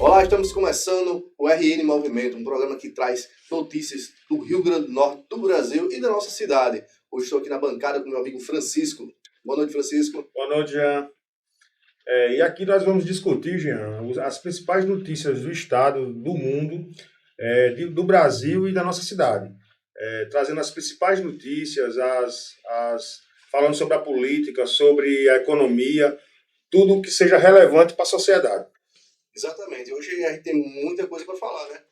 Olá, estamos começando o RN Movimento, um programa que traz notícias do Rio Grande do Norte, do Brasil e da nossa cidade. Hoje estou aqui na bancada com meu amigo Francisco. Boa noite, Francisco. Boa noite, Jean. E aqui nós vamos discutir, Jean, as principais notícias do Estado, do mundo, do Brasil e da nossa cidade. Trazendo as principais notícias, falando sobre a política, sobre a economia, tudo que seja relevante para a sociedade. Exatamente. Hoje a gente tem muita coisa para falar, né?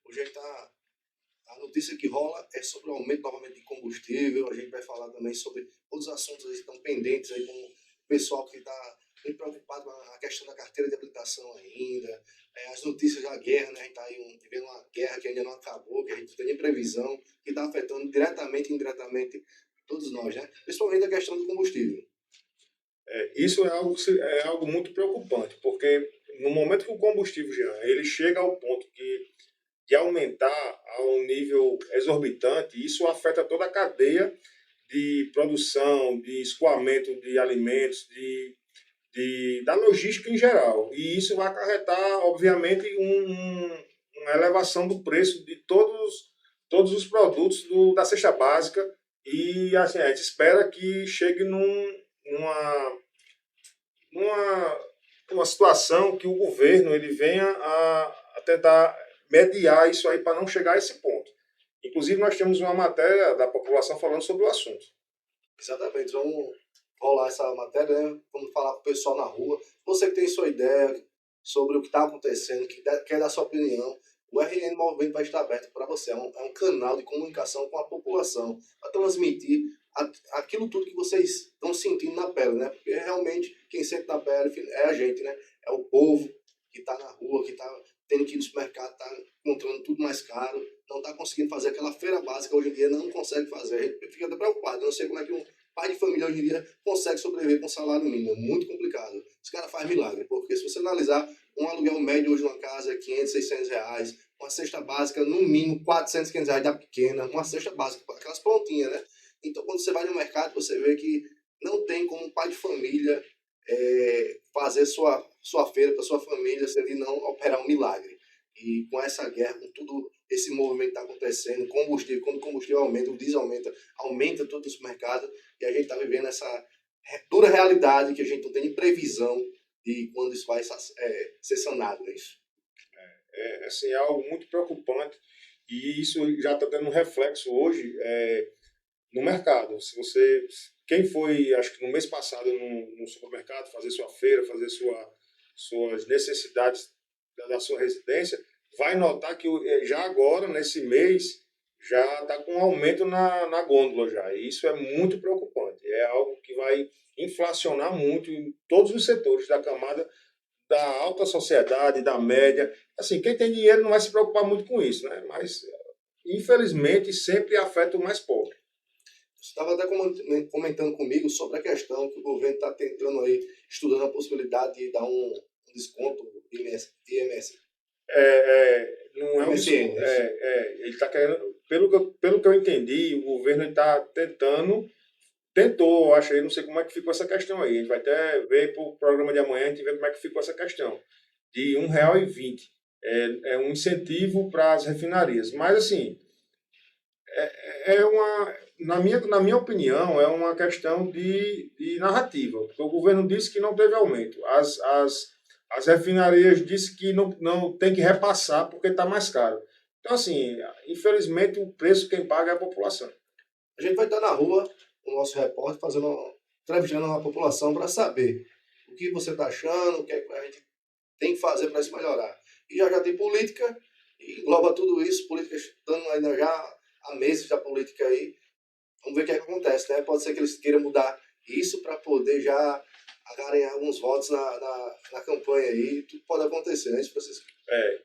Hoje a notícia que rola é sobre o aumento novamente de combustível. A gente vai falar também sobre outros assuntos que estão pendentes aí, como o pessoal que está muito preocupado com a questão da carteira de habilitação ainda. As notícias da guerra, né? A gente está aí vivendo uma guerra que ainda não acabou, que a gente não tem nem previsão, que está afetando diretamente e indiretamente todos nós, né? Principalmente a questão do combustível. Isso é algo muito preocupante, porque no momento que o combustível, Jean, ele chega ao ponto de aumentar a um nível exorbitante, isso afeta toda a cadeia de produção, de escoamento de alimentos, da logística em geral. E isso vai acarretar, obviamente, uma elevação do preço de todos os produtos da cesta básica. E assim, a gente espera que chegue numa, numa situação que o governo ele venha a tentar mediar isso aí para não chegar a esse ponto. Inclusive, nós temos uma matéria da população falando sobre o assunto. Exatamente. Vamos rolar essa matéria, né? Vamos falar com o pessoal na rua. Você que tem sua ideia sobre o que está acontecendo, que quer dar sua opinião, o RN Movimento vai estar aberto para você. É um canal de comunicação com a população, para transmitir aquilo tudo que vocês estão sentindo na pele, né? Porque realmente quem sente na pele é a gente, né? É o povo que está na rua, que está tendo que ir no supermercado, está encontrando tudo mais caro, não está conseguindo fazer aquela feira básica hoje em dia, não consegue fazer. A gente fica até preocupado. Eu não sei como é que um pai de família hoje em dia consegue sobreviver com salário mínimo. É muito complicado. Esse cara faz milagre, porque se você analisar, um aluguel médio hoje numa casa é 500, 600 reais, uma cesta básica, no mínimo 400, 500 reais da pequena, uma cesta básica, aquelas prontinhas, né? Então, quando você vai no mercado, você vê que não tem como um pai de família fazer sua feira para sua família se ele não operar um milagre. E com essa guerra, com tudo esse movimento que está acontecendo, combustível, quando o combustível aumenta, o diesel aumenta tudo no mercado, e a gente está vivendo essa dura realidade que a gente não tem nem previsão de quando isso vai ser sanado, né? Isso. Assim, é algo muito preocupante e isso já está dando um reflexo hoje no mercado. Quem foi, acho que no mês passado, no supermercado, fazer sua feira, fazer suas necessidades da sua residência, vai notar que já agora, nesse mês, já está com um aumento na gôndola já. E isso é muito preocupante. É algo que vai inflacionar muito em todos os setores da camada da alta sociedade, da média. Assim, quem tem dinheiro não vai se preocupar muito com isso, né? Mas, infelizmente, sempre afeta o mais pobre. Você estava até comentando comigo sobre a questão que o governo está tentando aí, estudando a possibilidade de dar um desconto IMS. Não é um MSN, desconto. é isso? Ele está querendo, pelo que eu entendi, o governo está tentou, acho aí, não sei como é que ficou essa questão aí. A gente vai até ver para o programa de amanhã, a gente vê como é que ficou essa questão. De R$ 1,20. É um incentivo para as refinarias. Mas, assim, na minha opinião, é uma questão de narrativa. Porque o governo disse que não teve aumento. As refinarias disse que não tem que repassar porque está mais caro. Então, assim, infelizmente, o preço quem paga é a população. A gente vai estar na rua, o nosso repórter, entrevistando a população para saber o que você está achando, o que a gente tem que fazer para isso melhorar. E já tem política, e engloba tudo isso, política estando ainda já há meses da política aí. Vamos ver o que acontece, né? Pode ser que eles queiram mudar isso para poder já ganhar alguns votos na campanha aí. Tudo pode acontecer, né, Francisco?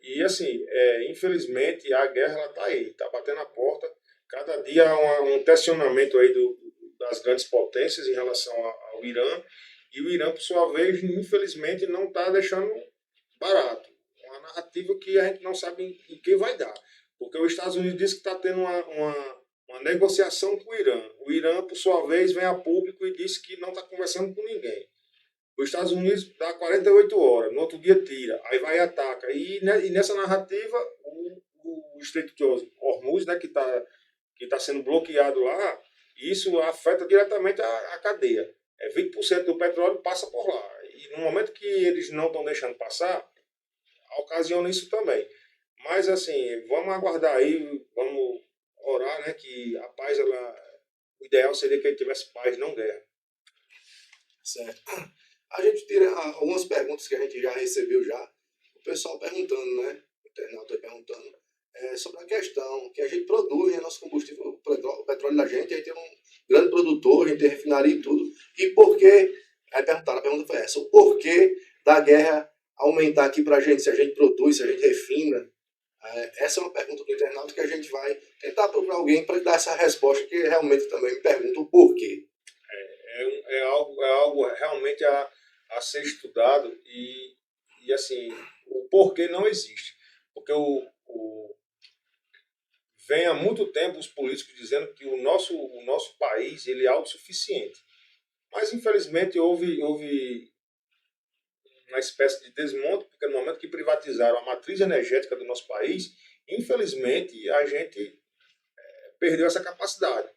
E assim, infelizmente, a guerra está aí, está batendo a porta. Cada dia há um tensionamento aí das grandes potências em relação ao Irã. E o Irã, por sua vez, infelizmente, não está deixando barato. Uma narrativa que a gente não sabe em que vai dar. Porque os Estados Unidos diz que está tendo uma negociação com o Irã. O Irã, por sua vez, vem a público e diz que não está conversando com ninguém. Os Estados Unidos dá 48 horas, no outro dia tira, aí vai e ataca. E nessa narrativa, o Estreito de Hormuz, né, que tá sendo bloqueado lá, isso afeta diretamente a cadeia. 20% do petróleo passa por lá. E no momento que eles não estão deixando passar, ocasiona isso também. Mas assim, vamos aguardar aí, vamos orar, né, que a paz, o ideal seria que ele tivesse paz, não guerra. Certo. A gente tira algumas perguntas que a gente já recebeu já. O pessoal perguntando, né? O internauta aí perguntando sobre a questão que a gente produz, né, nosso combustível, o petróleo da gente, a gente é um grande produtor, a gente tem refinaria e tudo. E por que, aí perguntaram, a pergunta foi essa, o porquê da guerra aumentar aqui pra gente, se a gente produz, se a gente refina? Essa é uma pergunta do internauta que a gente vai tentar procurar alguém para dar essa resposta, que realmente também me pergunta o porquê. É algo realmente a ser estudado e assim, o porquê não existe. Porque vem há muito tempo os políticos dizendo que o nosso país ele é autossuficiente. Mas, infelizmente, houve uma espécie de desmonte, porque no momento que privatizaram a matriz energética do nosso país, infelizmente, a gente perdeu essa capacidade.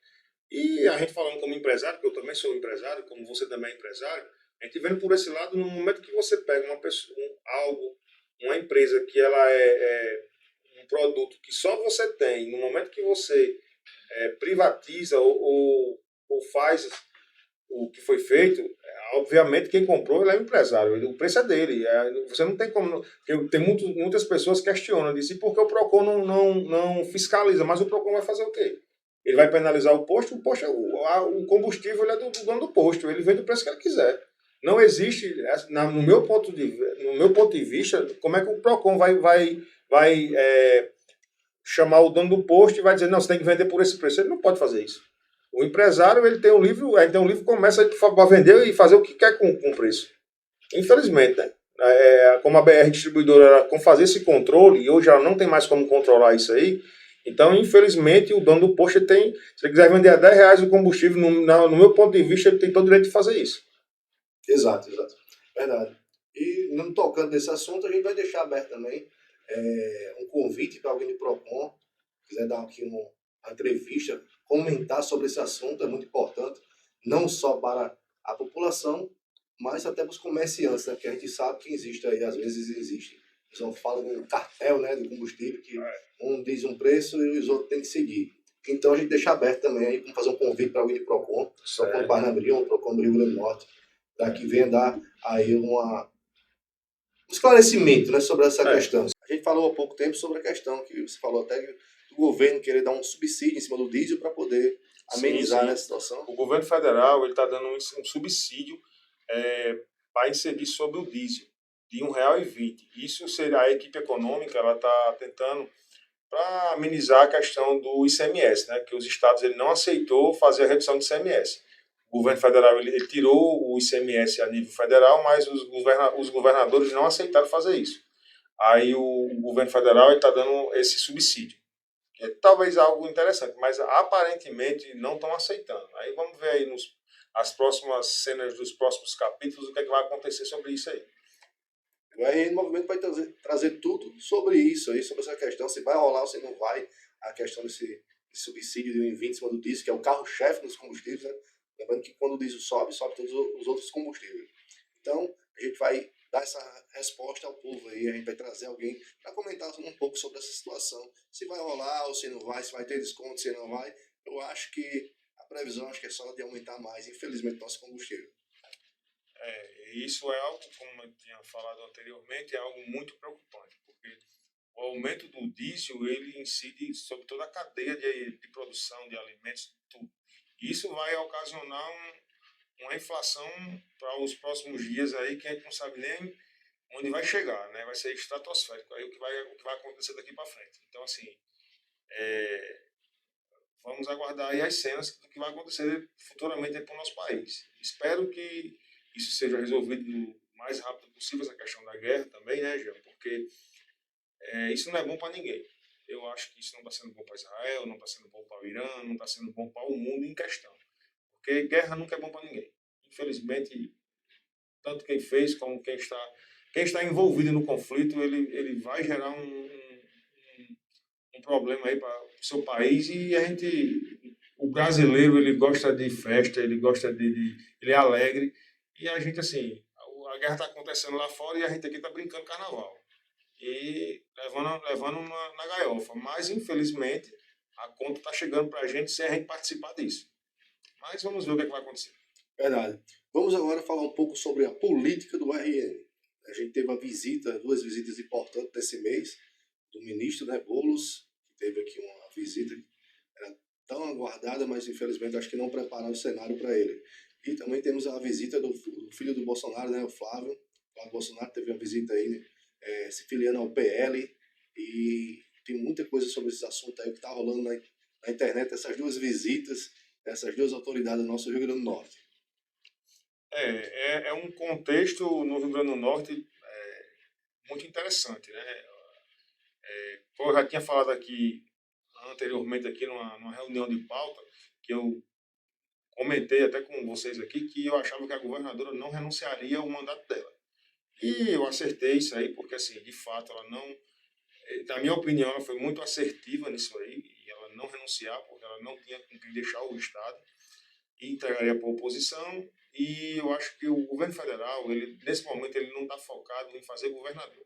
E a gente falando como empresário, porque eu também sou empresário, como você também é empresário, a gente vendo por esse lado, no momento que você pega uma pessoa, uma empresa que ela é um produto que só você tem, no momento que você privatiza ou faz o que foi feito, obviamente quem comprou ele é o empresário, o preço é dele. Você não tem como. Tem muitas pessoas que questionam, dizem, por que o PROCON não fiscaliza? Mas o PROCON vai fazer o quê? Ele vai penalizar o posto, o combustível ele é do dono do posto, ele vende o preço que ele quiser. Não existe, no meu ponto de vista, como é que o PROCON vai chamar o dono do posto e vai dizer, não, você tem que vender por esse preço. Ele não pode fazer isso. O empresário ele tem um livro, começa a vender e fazer o que quer com o preço. Infelizmente, né? Como a BR distribuidora ela, com fazer esse controle, e hoje ela não tem mais como controlar isso aí, então, infelizmente, o dono do posto tem, se ele quiser vender a R$ 10 o combustível, no meu ponto de vista, ele tem todo o direito de fazer isso. Exato, exato. Verdade. E não tocando nesse assunto, a gente vai deixar aberto também um convite para alguém do PROCON, quiser dar aqui uma entrevista, comentar sobre esse assunto, é muito importante, não só para a população, mas até para os comerciantes, né? Porque a gente sabe que existe aí, às vezes existe. O pessoal fala de um cartel, né, de combustível, que um diz um preço e os outros têm que seguir. Então a gente deixa aberto também aí, vamos fazer um convite para alguém do PROCON, PROCON Parnabril, PROCON do Rio Grande do Norte, para que venha dar aí um esclarecimento, né, sobre essa questão. A gente falou há pouco tempo sobre a questão que você falou até do governo querer dar um subsídio em cima do diesel para poder amenizar essa situação. O governo federal está dando um subsídio para incidir sobre o diesel de R$ 1,20. Isso seria a equipe econômica, ela está tentando para amenizar a questão do ICMS, né, que os estados ele não aceitou fazer a redução do ICMS. O governo federal ele tirou o ICMS a nível federal, mas os governadores não aceitaram fazer isso. Aí o governo federal está dando esse subsídio. Que é talvez algo interessante, mas aparentemente não estão aceitando. Aí vamos ver aí as próximas cenas dos próximos capítulos o que, é que vai acontecer sobre isso aí. O RN Movimento vai trazer tudo sobre isso aí, sobre essa questão, se vai rolar ou se não vai, a questão desse subsídio de 1,20 em cima do diesel, que é o carro-chefe dos combustíveis, né? Lembrando que quando o diesel sobe, sobe todos os outros combustíveis. Então, a gente vai dar essa resposta ao povo aí, a gente vai trazer alguém para comentar um pouco sobre essa situação, se vai rolar ou se não vai, se vai ter desconto, se não vai. Eu acho que a previsão acho que é só de aumentar mais, infelizmente, nosso combustível. Isso é algo, como eu tinha falado anteriormente, é algo muito preocupante, porque o aumento do diesel ele incide sobre toda a cadeia de produção de alimentos, tudo. Isso vai ocasionar uma inflação para os próximos dias aí que a gente não sabe nem onde vai chegar, né? Vai ser estratosférico aí o que vai acontecer daqui para frente. Então, assim, vamos aguardar aí as cenas do que vai acontecer futuramente para o nosso país. Espero que isso seja resolvido o mais rápido possível, essa questão da guerra também, né, Jean? Porque isso não é bom para ninguém. Eu acho que isso não está sendo bom para Israel, não está sendo bom para o Irã, não está sendo bom para o mundo em questão. Porque guerra nunca é bom para ninguém. Infelizmente, tanto quem fez como quem está envolvido no conflito, ele vai gerar um problema aí para o seu país e o brasileiro, ele gosta de festa, ele gosta ele é alegre e a gente, assim, a guerra está acontecendo lá fora e a gente aqui está brincando carnaval e levando uma, na gaiofa, mas infelizmente a conta está chegando para a gente sem a gente participar disso. Mas vamos ver o que, é que vai acontecer. Verdade. Vamos agora falar um pouco sobre a política do RN. A gente teve duas visitas importantes desse mês, do ministro, né, Boulos, que teve aqui uma visita que era tão aguardada, mas infelizmente acho que não prepararam o cenário para ele. E também temos a visita do filho do Bolsonaro, né, o Flávio. O Flávio Bolsonaro teve uma visita aí, né, se filiando ao PL, e tem muita coisa sobre esse assunto aí que está rolando na internet, essas duas visitas, essas duas autoridades do nosso Rio Grande do Norte. É um contexto no Rio Grande do Norte muito interessante, né? Como eu já tinha falado aqui anteriormente aqui numa reunião de pauta, que eu comentei até com vocês aqui, que eu achava que a governadora não renunciaria ao mandato dela. E eu acertei isso aí, porque assim, de fato, ela não, na minha opinião, ela foi muito assertiva nisso aí, e ela não renunciar, porque ela não tinha com quem deixar o Estado, e entregaria para a oposição, e eu acho que o governo federal, nesse momento, ele não está focado em fazer governador.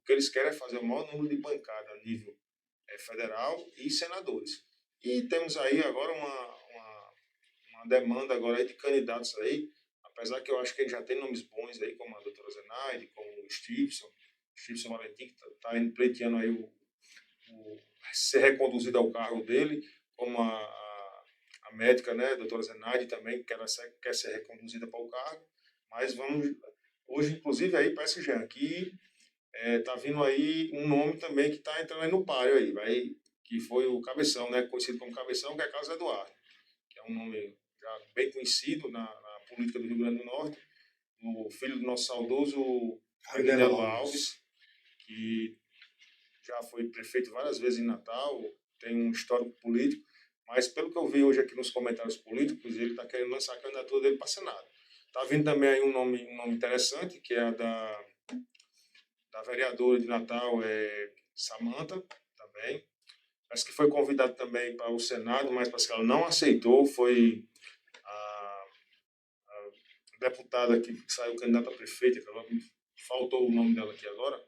O que eles querem é fazer o maior número de bancada a nível federal e senadores. E temos aí agora uma demanda agora aí de candidatos aí, apesar que eu acho que ele já tem nomes bons aí, como a doutora Zenaide, como o Stevenson Valentim, que está pleiteando aí ser reconduzido ao cargo dele, como a médica, né, a doutora Zenaide também, que ela quer ser reconduzida para o cargo, mas hoje inclusive aí parece que já aqui tá vindo aí um nome também que está entrando aí no páreo aí, que foi o Cabeção, né, conhecido como Cabeção, que é Carlos Eduardo, que é um nome já bem conhecido na política do Rio Grande do Norte, o filho do nosso saudoso Rainelo Alves, que já foi prefeito várias vezes em Natal, tem um histórico político, mas pelo que eu vi hoje aqui nos comentários políticos, ele está querendo lançar a candidatura dele para Senado. Está vindo também aí um nome interessante, que é a da vereadora de Natal, Samanta, também. Parece que foi convidado também para o Senado, mas parece que ela não aceitou. Foi a deputada que saiu candidata a prefeita, faltou o nome dela aqui agora,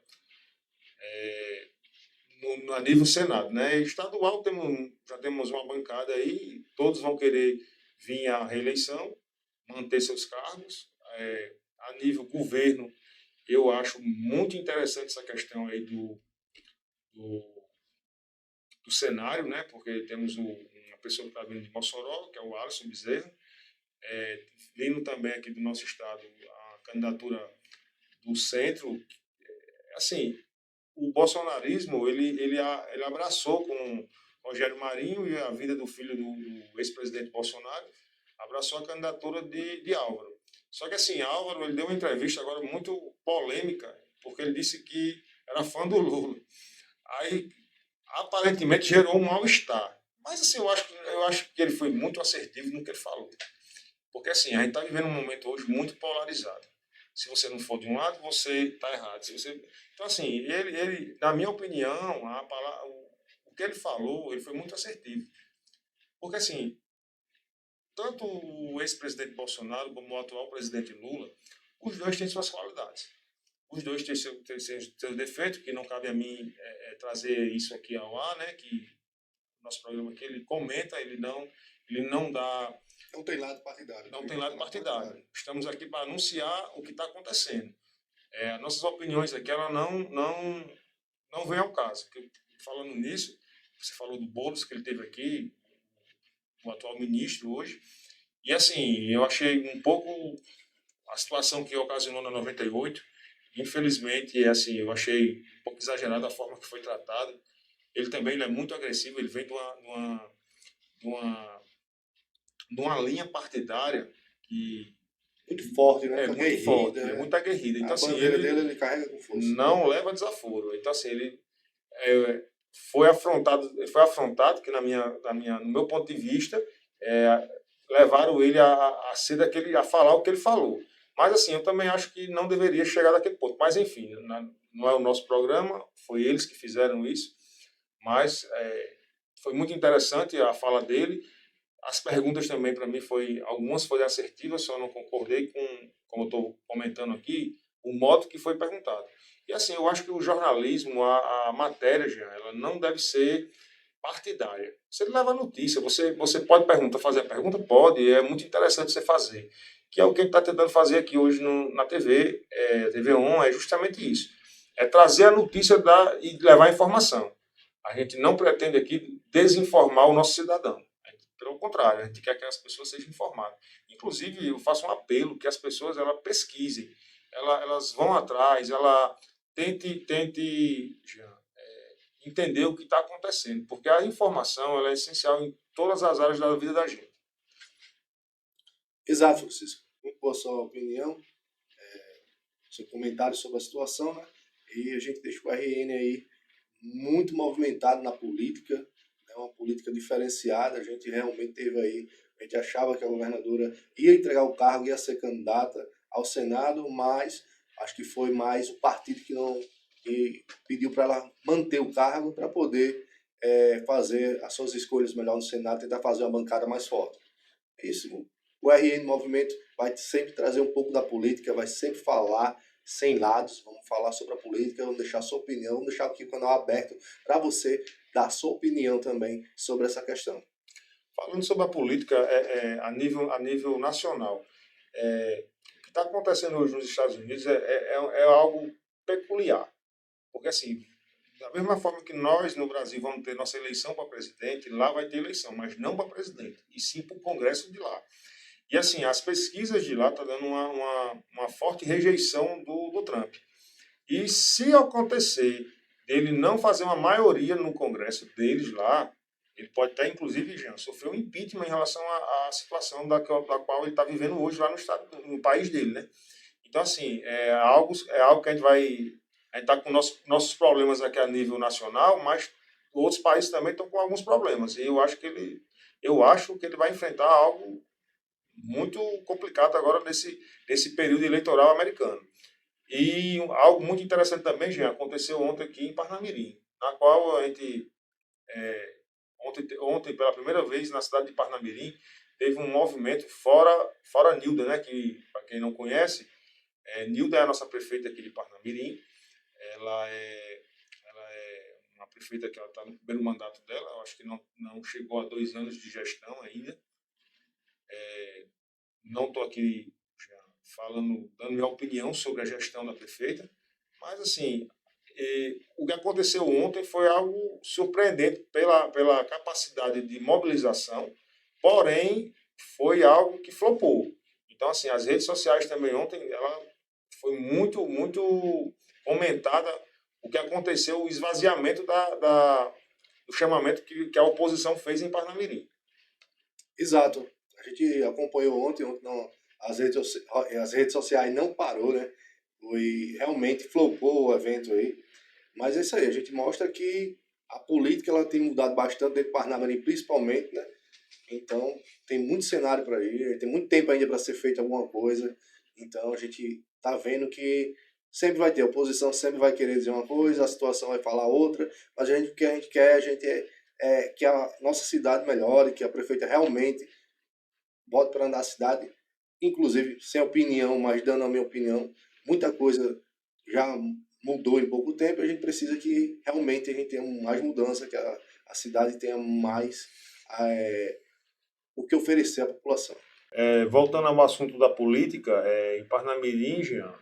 a nível Senado. Né? Estadual, já temos uma bancada aí, todos vão querer vir à reeleição, manter seus cargos. A nível governo, eu acho muito interessante essa questão aí do cenário, né? Porque temos uma pessoa que está vindo de Mossoró, que é o Alisson Bezerra, vindo também aqui do nosso estado a candidatura do centro. Assim, o bolsonarismo, ele abraçou com Rogério Marinho e a vida do filho do ex-presidente Bolsonaro, abraçou a candidatura de Álvaro. Só que assim, Álvaro, ele deu uma entrevista agora muito polêmica, porque ele disse que era fã do Lula. Aí, aparentemente, gerou um mal-estar. Mas assim, eu acho que ele foi muito assertivo no que ele falou. Porque assim, a gente está vivendo um momento hoje muito polarizado. Se você não for de um lado, você está errado. Então, assim, ele, na minha opinião, o que ele falou, ele foi muito assertivo. Porque, assim, tanto o ex-presidente Bolsonaro como o atual presidente Lula, os dois têm suas qualidades. Os dois têm seus defeitos, que não cabe a mim trazer isso aqui ao ar, né? Que nosso programa aqui, ele comenta, ele não dá... Não tem lado partidário. Não tem lado partidário. Estamos aqui para anunciar o que está acontecendo. Nossas opiniões aqui, ela não vem ao caso. Falando nisso, você falou do Boulos, que ele teve aqui, o atual ministro hoje, e assim, eu achei um pouco a situação que ocasionou na 98, infelizmente, assim, eu achei um pouco exagerada a forma que foi tratado. Ele também é muito agressivo, ele vem de uma linha partidária que muito forte, né? Muito forte, muito aguerrida. Então, assim, ele carrega com força. Não leva desaforo. Então, assim, ele foi afrontado que no meu ponto de vista, levaram ele a ser a falar o que ele falou. Mas, assim, eu também acho que não deveria chegar daquele ponto. Mas, enfim, não é o nosso programa, foi eles que fizeram isso. Mas foi muito interessante a fala dele. As perguntas também, para mim, algumas foram assertivas, só não concordei com, como eu estou comentando aqui, o modo que foi perguntado. E, assim, eu acho que o jornalismo, a matéria, já, ela não deve ser partidária. Você leva a notícia, você pode fazer a pergunta? Pode, é muito interessante você fazer. Que é o que a gente está tentando fazer aqui hoje na TV, TV On, é justamente isso. É trazer a notícia e levar a informação. A gente não pretende aqui desinformar o nosso cidadão. Pelo contrário, a gente quer que as pessoas sejam informadas. Inclusive, eu faço um apelo que as pessoas pesquisem, elas vão atrás, ela tente Jean, entender o que está acontecendo, porque a informação ela é essencial em todas as áreas da vida da gente. Exato, Francisco. Muito boa sua opinião, seu comentário sobre a situação, né? E a gente deixa o RN aí muito movimentado na política, né? Uma política diferenciada. A gente realmente teve aí, a gente achava que a governadora ia entregar o cargo, ia ser candidata ao Senado, mas acho que foi mais o partido que pediu para ela manter o cargo para poder fazer as suas escolhas melhor no Senado, tentar fazer uma bancada mais forte. Isso, o RN Movimento vai sempre trazer um pouco da política, vai sempre falar sem lados, vamos falar sobre a política, vamos deixar a sua opinião, vamos deixar aqui o canal aberto para você dar a sua opinião também sobre essa questão. Falando sobre a política a nível nacional, o que está acontecendo hoje nos Estados Unidos é algo peculiar. Porque, assim, da mesma forma que nós, no Brasil, vamos ter nossa eleição para presidente, lá vai ter eleição, mas não para presidente, e sim para o Congresso de lá. E, assim, as pesquisas de lá estão dando uma forte rejeição do Trump. E se acontecer dele não fazer uma maioria no Congresso deles lá, ele pode até, inclusive, Jean, sofrer um impeachment em relação à situação da qual ele está vivendo hoje lá no país dele, né? Então, assim, é algo que a gente está com nossos problemas aqui a nível nacional, mas outros países também estão com alguns problemas. E eu acho que ele vai enfrentar algo muito complicado agora nesse período eleitoral americano. E algo muito interessante também, Jean, aconteceu ontem aqui em Parnamirim, na qual a gente, ontem, pela primeira vez, na cidade de Parnamirim, teve um movimento fora Nilda, né, que, para quem não conhece, Nilda é a nossa prefeita aqui de Parnamirim. Ela é uma prefeita que está no primeiro mandato dela, eu acho que não chegou a 2 anos de gestão ainda. Não estou aqui dando minha opinião sobre a gestão da prefeita, mas, assim, o que aconteceu ontem foi algo surpreendente pela capacidade de mobilização, porém, foi algo que flopou. Então, assim, as redes sociais também ontem, ela foi muito, muito comentada o que aconteceu, o esvaziamento do chamamento que a oposição fez em Parnamirim. Exato. A gente acompanhou ontem não, as redes sociais não parou, né? Foi realmente flopou o evento aí. Mas é isso aí, a gente mostra que a política ela tem mudado bastante dentro do Parnamirim, principalmente, né? Então, tem muito cenário para ir, tem muito tempo ainda para ser feita alguma coisa. Então, a gente tá vendo que sempre vai ter, a oposição sempre vai querer dizer uma coisa, a situação vai falar outra, mas o que a gente quer, é que a nossa cidade melhore, que a prefeita realmente bote para andar a cidade, inclusive sem opinião, mas dando a minha opinião. Muita coisa já mudou em pouco tempo, a gente precisa que realmente a gente tenha mais mudança, que a cidade tenha mais o que oferecer à população. Voltando ao assunto da política, em Parnamirim, Jean,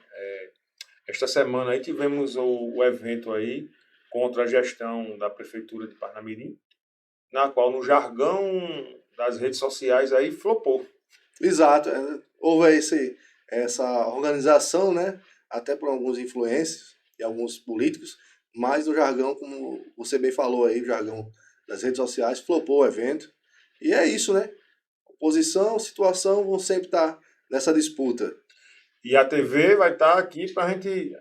esta semana aí tivemos o evento aí contra a gestão da prefeitura de Parnamirim, na qual no jargão das redes sociais aí flopou. Exato, houve essa organização, né, até por alguns influencers e alguns políticos, mas no jargão, como você bem falou aí, o jargão das redes sociais, flopou o evento. E é isso, né? Oposição, situação vão sempre estar nessa disputa. E a TV vai estar aqui para a gente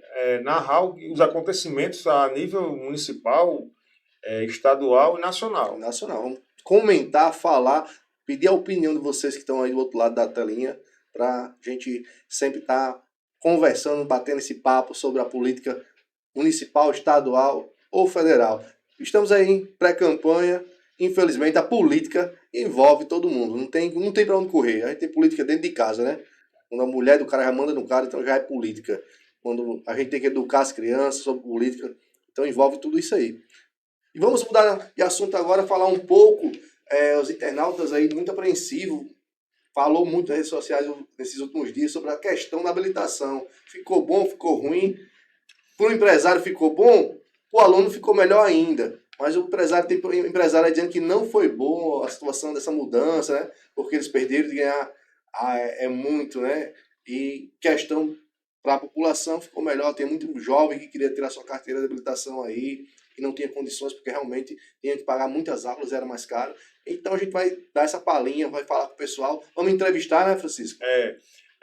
narrar os acontecimentos a nível municipal, estadual e nacional. Nacional. Vamos comentar, falar, pedir a opinião de vocês que estão aí do outro lado da telinha para a gente sempre estar conversando, batendo esse papo sobre a política municipal, estadual ou federal. Estamos aí em pré-campanha. Infelizmente, a política envolve todo mundo. Não tem para onde correr. A gente tem política dentro de casa, né? Quando a mulher do cara já manda no cara, então já é política. Quando a gente tem que educar as crianças sobre política, então envolve tudo isso aí. E vamos mudar de assunto agora, falar um pouco. Os internautas aí muito apreensivos, falou muito nas redes sociais nesses últimos dias sobre a questão da habilitação. Ficou bom, ficou ruim. Para o empresário ficou bom, o aluno ficou melhor ainda. Mas o empresário tem empresário aí dizendo que não foi boa a situação dessa mudança, né? Porque eles perderam de ganhar muito, né? E questão para a população ficou melhor. Tem muito jovem que queria tirar sua carteira de habilitação aí e não tinha condições porque realmente tinha que pagar muitas aulas, era mais caro. Então a gente vai dar essa palhinha, vai falar com o pessoal. Vamos entrevistar, né, Francisco?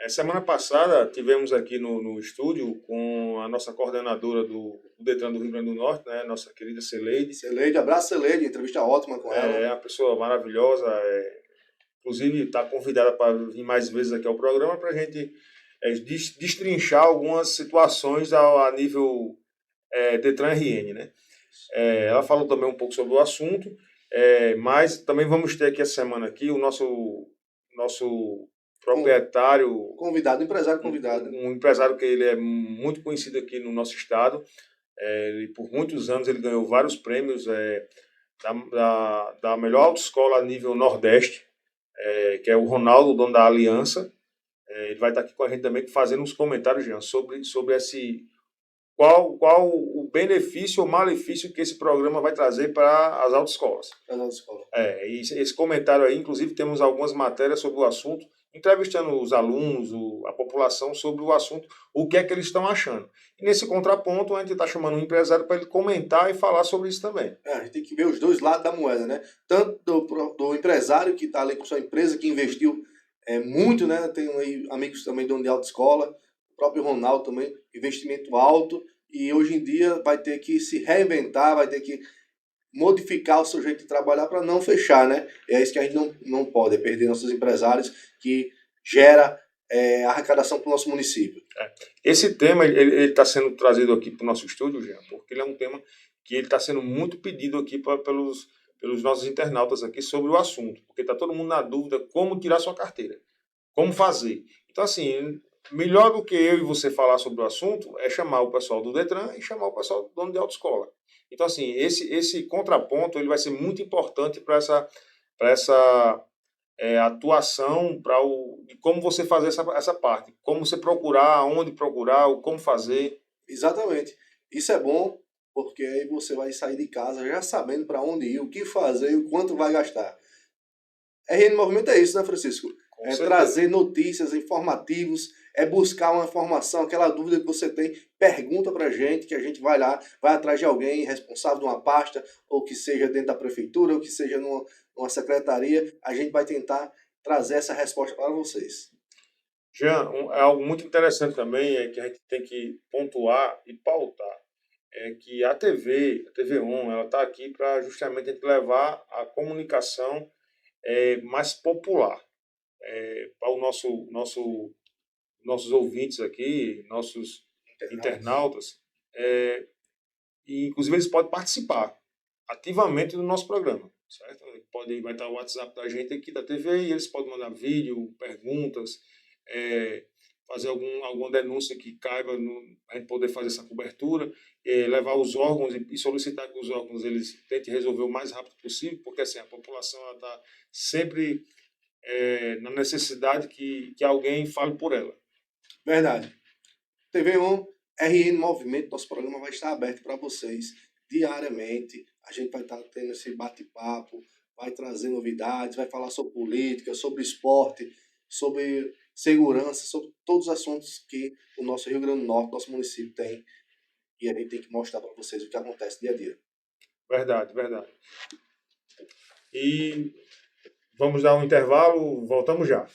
Semana passada tivemos aqui no estúdio com a nossa coordenadora do Detran do Rio Grande do Norte, né, nossa querida Celeide. Celeide, abraço Celeide, entrevista ótima com ela. É uma pessoa maravilhosa, inclusive está convidada para vir mais vezes aqui ao programa para a gente destrinchar algumas situações a nível Detran RN, né? Ela falou também um pouco sobre o assunto, mas também vamos ter aqui essa semana aqui o nosso proprietário, empresário convidado. Um empresário que ele é muito conhecido aqui no nosso estado. Ele, por muitos anos ele ganhou vários prêmios da melhor autoescola a nível Nordeste, que é o Ronaldo, dono da Aliança. Ele vai estar aqui com a gente também fazendo uns comentários, Jean, sobre qual o benefício ou malefício que esse programa vai trazer para as autoescolas. E esse comentário aí, inclusive, temos algumas matérias sobre o assunto, entrevistando os alunos, a população sobre o assunto, o que é que eles estão achando. E nesse contraponto, a gente está chamando um empresário para ele comentar e falar sobre isso também. A gente tem que ver os dois lados da moeda, né? Tanto do empresário que está ali com sua empresa, que investiu muito, né? Tem aí amigos também dono de autoescola, o próprio Ronaldo também, investimento alto, e hoje em dia vai ter que se reinventar, vai ter que modificar o seu jeito de trabalhar para não fechar, né? É isso que a gente não pode, perder nossos empresários, que gera arrecadação para o nosso município. Esse tema ele está sendo trazido aqui para o nosso estúdio, Jean, porque ele é um tema que ele está sendo muito pedido aqui pelos nossos internautas aqui sobre o assunto, porque está todo mundo na dúvida como tirar sua carteira, como fazer. Então, assim, melhor do que eu e você falar sobre o assunto é chamar o pessoal do Detran e chamar o pessoal do dono de autoescola. Então, assim, esse contraponto ele vai ser muito importante para essa atuação, de como você fazer essa parte, como você procurar, onde procurar, como fazer. Exatamente. Isso é bom, porque aí você vai sair de casa já sabendo para onde ir, o que fazer e o quanto vai gastar. RN Movimento é isso, né, Francisco? Trazer notícias, informativos, buscar uma informação, aquela dúvida que você tem, pergunta pra gente, que a gente vai lá, vai atrás de alguém responsável de uma pasta, ou que seja dentro da prefeitura, ou que seja numa secretaria, a gente vai tentar trazer essa resposta para vocês. Jean, algo muito interessante também que a gente tem que pontuar e pautar, é que a TV ON, ela está aqui para justamente a gente levar a comunicação mais popular para o nossos ouvintes aqui, nossos internautas, e inclusive eles podem participar ativamente do nosso programa, certo? Vai estar o WhatsApp da gente aqui da TV e eles podem mandar vídeo, perguntas, fazer alguma denúncia que caiba a gente poder fazer essa cobertura, levar os órgãos e solicitar que os órgãos eles tentem resolver o mais rápido possível, porque assim, a população está sempre na necessidade que alguém fale por ela. Verdade. TV ON, RN Movimento, nosso programa vai estar aberto para vocês diariamente. A gente vai estar tendo esse bate-papo, vai trazer novidades, vai falar sobre política, sobre esporte, sobre segurança, sobre todos os assuntos que o nosso Rio Grande do Norte, nosso município tem. E a gente tem que mostrar para vocês o que acontece dia a dia. Verdade. E vamos dar um intervalo, voltamos já.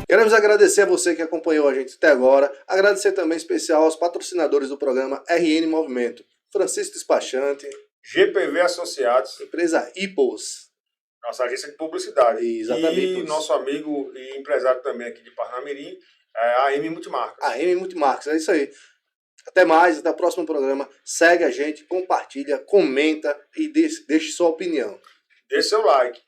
Queremos agradecer a você que acompanhou a gente até agora. Agradecer também em especial aos patrocinadores do programa RN Movimento. Francisco Despachante, GPV Associados, Empresa Ipos. nossa agência de publicidade. Exatamente. E nosso amigo e empresário também aqui de Parnamirim, a AM Multimarcas. A M Multimarcas, é isso aí. Até mais, até o próximo programa. Segue a gente, compartilha, comenta e deixe sua opinião. Deixe seu like.